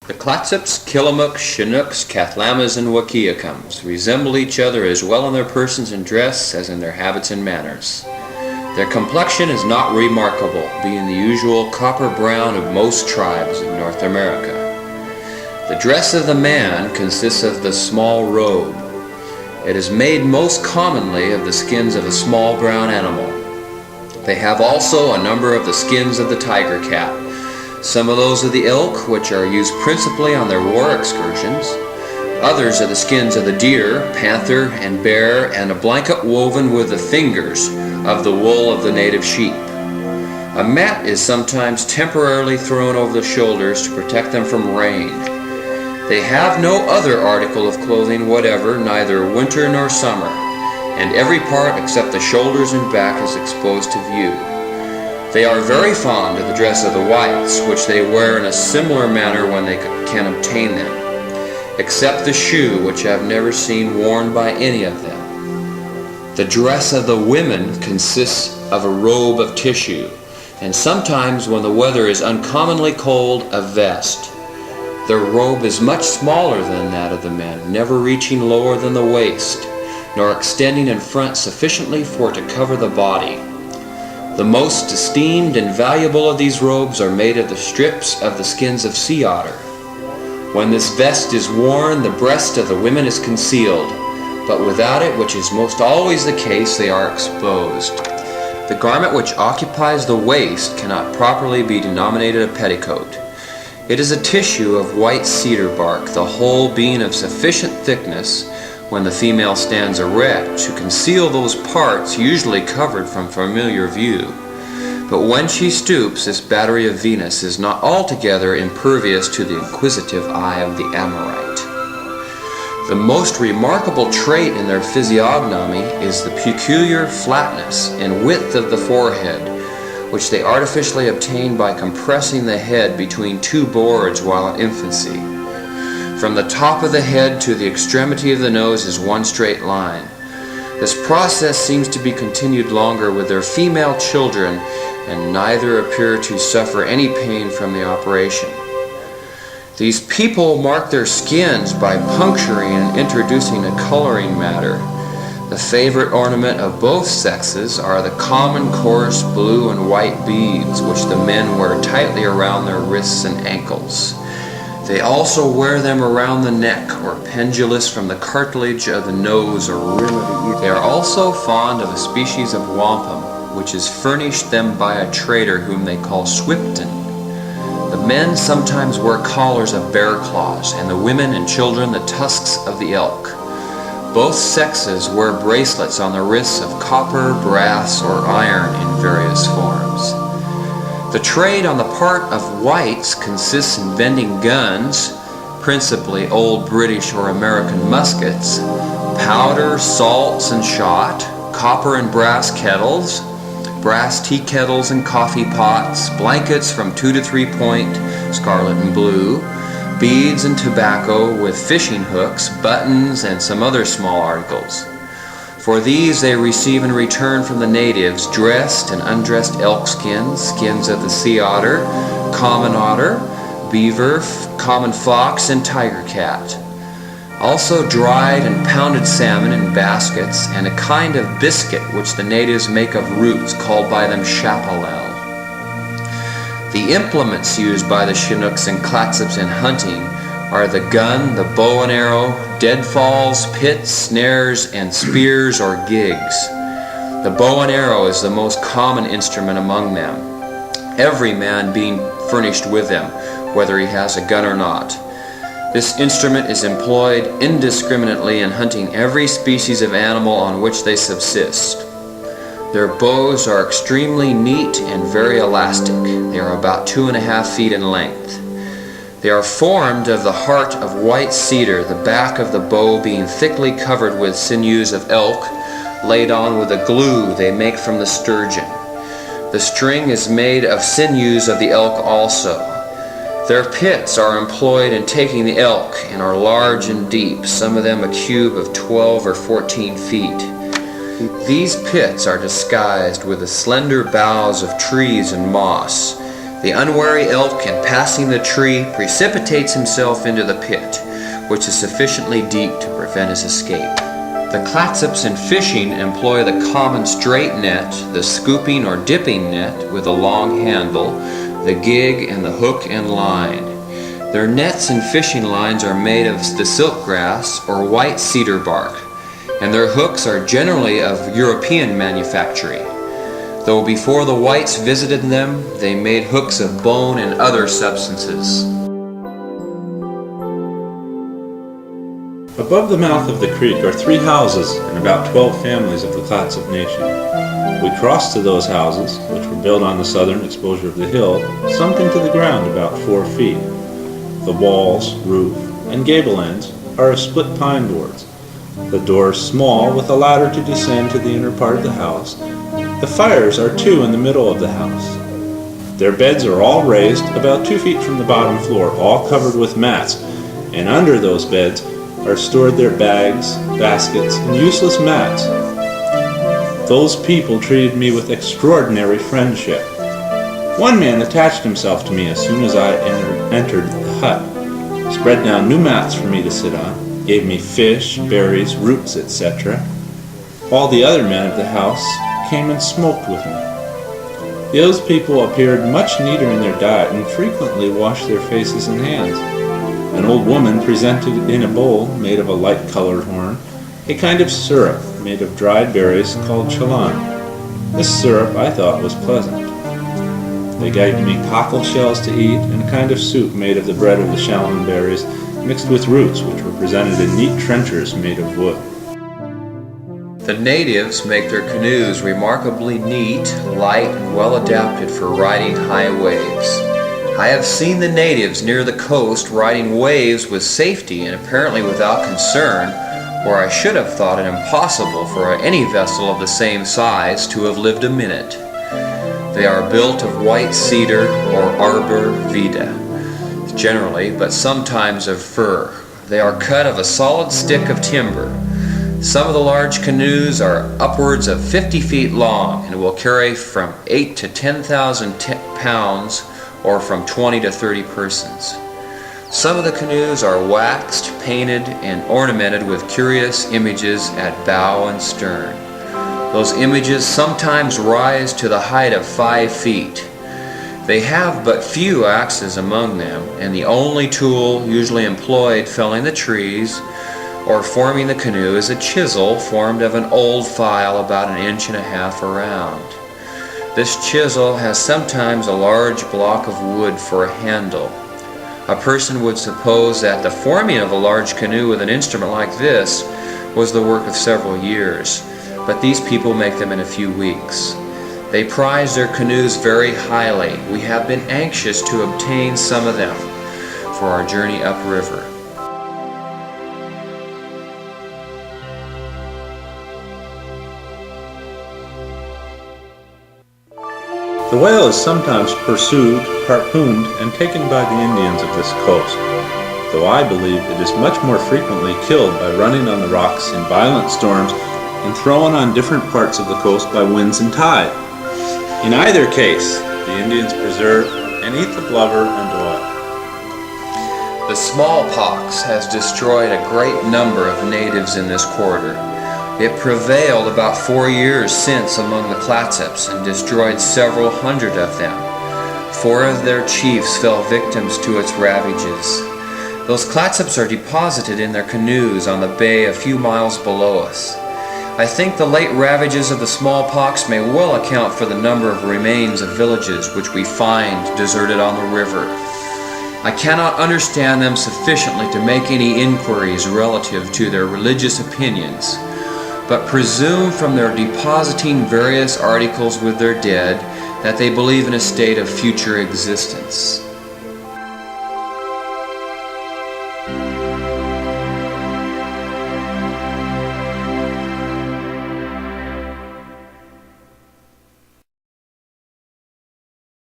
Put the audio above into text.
The Clatsops, Killamooks, Chinooks, Cathlamas, and Wakiakums resemble each other as well in their persons and dress as in their habits and manners. Their complexion is not remarkable, being the usual copper brown of most tribes of North America. The dress of the man consists of the small robe. It is made most commonly of the skins of a small brown animal. They have also a number of the skins of the tiger cat, some of those of the elk, which are used principally on their war excursions, others of the skins of the deer, panther, and bear, and a blanket woven with the fingers of the wool of the native sheep. A mat is sometimes temporarily thrown over the shoulders to protect them from rain. They have no other article of clothing whatever, neither winter nor summer, and every part except the shoulders and back is exposed to view. They are very fond of the dress of the whites, which they wear in a similar manner when they can obtain them, except the shoe, which I have never seen worn by any of them. The dress of the women consists of a robe of tissue, and sometimes when the weather is uncommonly cold, a vest. Their robe is much smaller than that of the men, never reaching lower than the waist, nor extending in front sufficiently for it to cover the body. The most esteemed and valuable of these robes are made of the strips of the skins of sea otter. When this vest is worn, the breast of the women is concealed, but without it, which is most always the case, they are exposed. The garment which occupies the waist cannot properly be denominated a petticoat. It is a tissue of white cedar bark, the whole being of sufficient thickness, when the female stands erect, to conceal those parts usually covered from familiar view. But when she stoops, this battery of Venus is not altogether impervious to the inquisitive eye of the Amorite. The most remarkable trait in their physiognomy is the peculiar flatness and width of the forehead, which they artificially obtain by compressing the head between two boards while in infancy. From the top of the head to the extremity of the nose is one straight line. This process seems to be continued longer with their female children, and neither appear to suffer any pain from the operation. These people mark their skins by puncturing and introducing a coloring matter. The favorite ornament of both sexes are the common coarse blue and white beads, which the men wear tightly around their wrists and ankles. They also wear them around the neck, or pendulous from the cartilage of the nose or rim of the ear. They are also fond of a species of wampum, which is furnished them by a trader whom they call Swipton. The men sometimes wear collars of bear claws, and the women and children the tusks of the elk. Both sexes wear bracelets on the wrists of copper, brass, or iron in various forms. The trade on the part of whites consists in vending guns, principally old British or American muskets, powder, salts, and shot, copper and brass kettles, brass tea kettles and coffee pots, blankets from 2 to 3 point, scarlet and blue, beads and tobacco with fishing hooks, buttons, and some other small articles. For these they receive in return from the natives dressed and undressed elk skins, skins of the sea otter, common otter, beaver, common fox, and tiger cat. Also dried and pounded salmon in baskets, and a kind of biscuit which the natives make of roots called by them chapalel. The implements used by the Chinooks and Clatsops in hunting are the gun, the bow and arrow, deadfalls, pits, snares, and spears or gigs. The bow and arrow is the most common instrument among them, every man being furnished with them, whether he has a gun or not. This instrument is employed indiscriminately in hunting every species of animal on which they subsist. Their bows are extremely neat and very elastic. They are about 2.5 feet in length. They are formed of the heart of white cedar, the back of the bow being thickly covered with sinews of elk, laid on with a glue they make from the sturgeon. The string is made of sinews of the elk also. Their pits are employed in taking the elk, and are large and deep, some of them a cube of 12 or 14 feet. These pits are disguised with the slender boughs of trees and moss. The unwary elk, in passing the tree, precipitates himself into the pit, which is sufficiently deep to prevent his escape. The Clatsops in fishing employ the common straight net, the scooping or dipping net with a long handle, the gig, and the hook and line. Their nets and fishing lines are made of the silk grass or white cedar bark, and their hooks are generally of European manufacture, though before the whites visited them, they made hooks of bone and other substances. Above the mouth of the creek are 3 houses and about 12 families of the Clatsop Nation. We crossed to those houses, which were built on the southern exposure of the hill, sunk into the ground about 4 feet. The walls, roof, and gable ends are of split pine boards. The doors small, with a ladder to descend to the inner part of the house. The fires are 2 in the middle of the house. Their beds are all raised about 2 feet from the bottom floor, all covered with mats, and under those beds are stored their bags, baskets, and useless mats. Those people treated me with extraordinary friendship. One man attached himself to me as soon as I entered the hut, spread down new mats for me to sit on, gave me fish, berries, roots, etc. All the other men of the house came and smoked with me. Those people appeared much neater in their diet and frequently washed their faces and hands. An old woman presented in a bowl made of a light-colored horn a kind of syrup made of dried berries called chalan. This syrup I thought was pleasant. They gave me cockle shells to eat and a kind of soup made of the bread of the chalan berries mixed with roots, which were presented in neat trenchers made of wood. The natives make their canoes remarkably neat, light, and well adapted for riding high waves. I have seen the natives near the coast riding waves with safety and apparently without concern, where I should have thought it impossible for any vessel of the same size to have lived a minute. They are built of white cedar or arbor vitae, generally, but sometimes of fir. They are cut of a solid stick of timber. Some of the large canoes are upwards of 50 feet long and will carry from 8 to 10,000 pounds or from 20 to 30 persons. Some of the canoes are waxed, painted, and ornamented with curious images at bow and stern. Those images sometimes rise to the height of 5 feet. They have but few axes among them, and the only tool usually employed felling the trees or forming the canoe is a chisel formed of an old file about 1.5 inches around. This chisel has sometimes a large block of wood for a handle. A person would suppose that the forming of a large canoe with an instrument like this was the work of several years, but these people make them in a few weeks. They prize their canoes very highly. We have been anxious to obtain some of them for our journey upriver. The whale is sometimes pursued, harpooned, and taken by the Indians of this coast, though I believe it is much more frequently killed by running on the rocks in violent storms and thrown on different parts of the coast by winds and tide. In either case, the Indians preserve and eat the blubber and oil. The smallpox has destroyed a great number of natives in this quarter. It prevailed about 4 years since among the Clatsops and destroyed several hundred of them. 4 of their chiefs fell victims to its ravages. Those Clatsops are deposited in their canoes on the bay a few miles below us. I think the late ravages of the smallpox may well account for the number of remains of villages which we find deserted on the river. I cannot understand them sufficiently to make any inquiries relative to their religious opinions, but presume from their depositing various articles with their dead that they believe in a state of future existence.